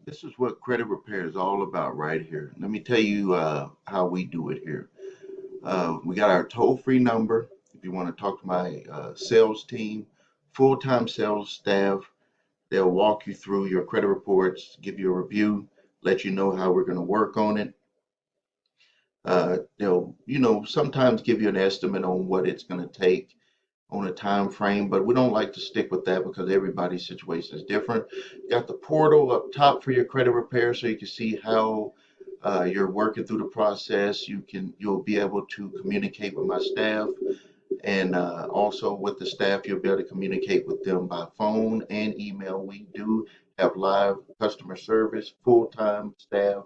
This is what credit repair is all about right here. Let me tell you how we do it here. We got our toll-free number. If you want to talk to my sales team, full-time sales staff, they'll walk you through your credit reports, give you a review, let you know how we're going to work on it. They'll, sometimes give you an estimate on what it's going to take on a time frame, but we don't like to stick with that because everybody's situation is different. You got the portal up top for your credit repair, so you can see how you're working through the process. You'll be able to communicate with my staff, and also with the staff, you'll be able to communicate with them by phone and email. We do have live customer service, full-time staff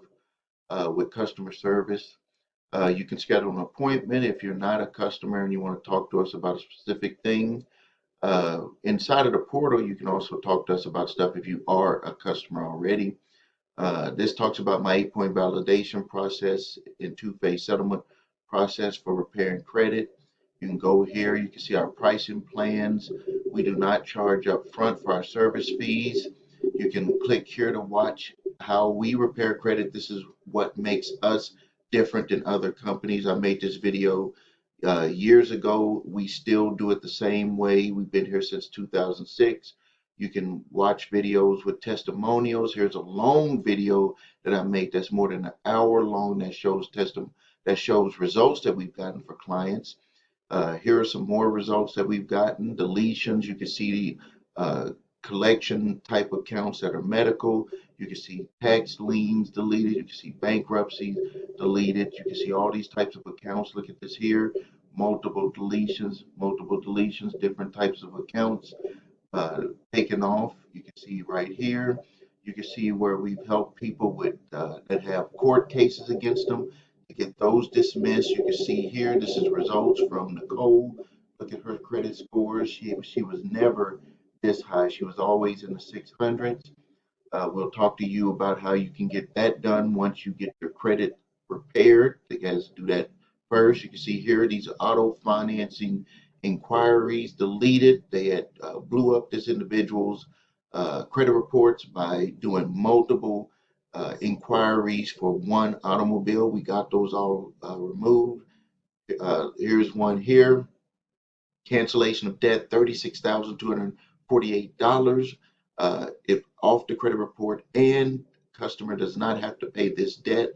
with customer service. You can schedule an appointment if you're not a customer and you want to talk to us about a specific thing. Inside of the portal, you can also talk to us about stuff if you are a customer already. This talks about my 8-point validation process and two-phase settlement process for repairing credit. You can go here, you can see our pricing plans. We do not charge up front for our service fees. You can click here to watch how we repair credit. This is what makes us different than other companies. I made this video years ago. We still do it the same way. We've been here since 2006. You can watch videos with testimonials. Here's a long video that I made that's more than an hour long that shows results that we've gotten for clients. Here are some more results that we've gotten. Deletions. You can see the collection type accounts that are medical. You can see tax liens deleted. You can see bankruptcies deleted. You can see all these types of accounts. Look at this here. Multiple deletions, different types of accounts taken off. You can see right here. You can see where we've helped people with that have court cases against them to get those dismissed. You can see here. This is results from Nicole. Look at her credit scores. She was never this high. She was always in the 600s. We'll talk to you about how you can get that done once you get your credit repaired. You guys do that first. You can see here these auto financing inquiries deleted. They had blew up this individual's credit reports by doing multiple inquiries for one automobile. We got those all removed. Here's one here. Cancellation of debt, $36,248. If off the credit report and customer does not have to pay this debt.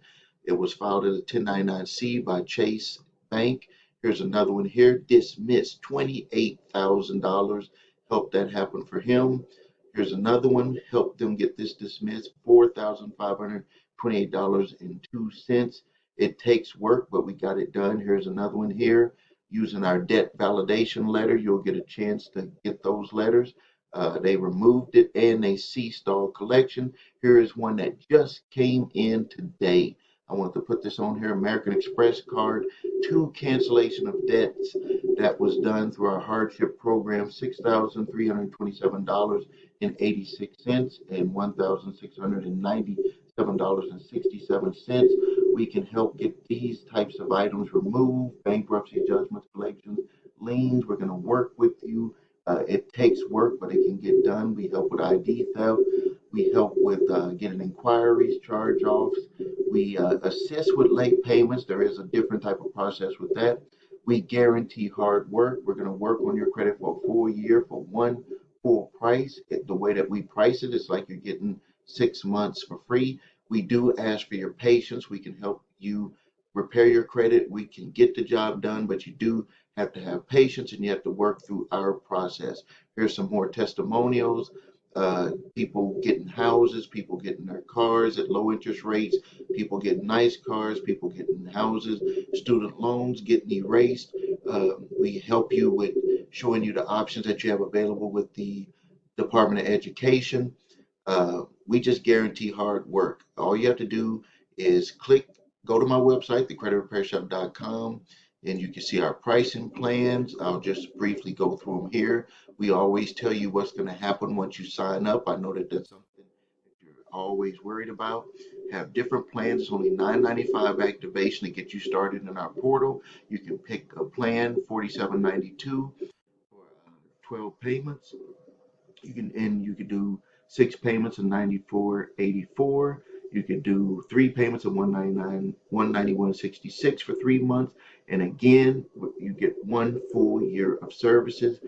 It was filed as a 1099-C by Chase Bank. Here's another one here. Dismissed $28,000. Helped that happen for him. Here's another one. Helped them get this dismissed. $4,528.02. It takes work, but we got it done. Here's another one here using our debt validation letter. You'll get a chance to get those letters. They removed it and they ceased all collection. Here is one that just came in today. I want to put this on here. American Express card, 2 cancellation of debts that was done through our hardship program, $6,327.86 and $1,697.67. We can help get these types of items removed, bankruptcy judgments, collections, liens. We're going to work with you. It takes work, but it can get done. We help with ID theft. We help with getting inquiries, charge offs. We assist with late payments. There is a different type of process with that. We guarantee hard work. We're going to work on your credit for a full year for one full price. The way that we price it is like you're getting 6 months for free. We do ask for your patience. We can help you repair your credit. We can get the job done, but you do have to have patience and you have to work through our process. Here's some more testimonials. People getting houses, people getting their cars at low interest rates, people getting nice cars, people getting houses, student loans getting erased. We help you with showing you the options that you have available with the Department of Education. We just guarantee hard work. All you have to do is go to my website, thecreditrepairshop.com, and you can see our pricing plans. I'll just briefly go through them here. We always tell you what's going to happen once you sign up. I know that that's something that you're always worried about. Have different plans. It's only $9.95 activation to get you started in our portal. You can pick a plan, $47.92 for 12 payments. You can do 6 payments of 94.84. You could do 3 payments of 191.66 for 3 months. And again, you get 1 full year of services.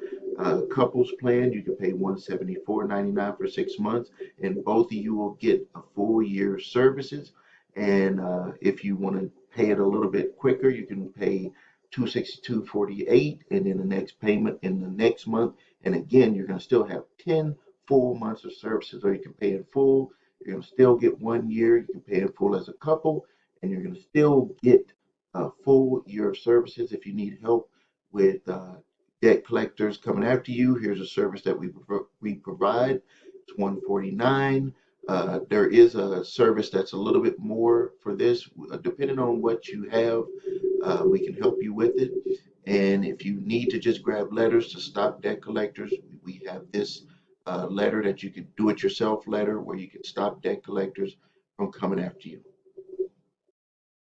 Couples plan, you can pay 174.99 for 6 months, and both of you will get a full year of services. And if you want to pay it a little bit quicker, you can pay 262.48, and then the next payment in the next month. And again, you're going to still have 10 full months of services, or you can pay in full. You're going to still get 1 year. You can pay in full as a couple, and you're going to still get a full year of services. If you need help with debt collectors coming after you, here's a service that we provide. It's 149. There is a service that's a little bit more for this, depending on what you have. We can help you with it. And if you need to just grab letters to stop debt collectors, we have this letter that you can do it yourself letter where you can stop debt collectors from coming after you.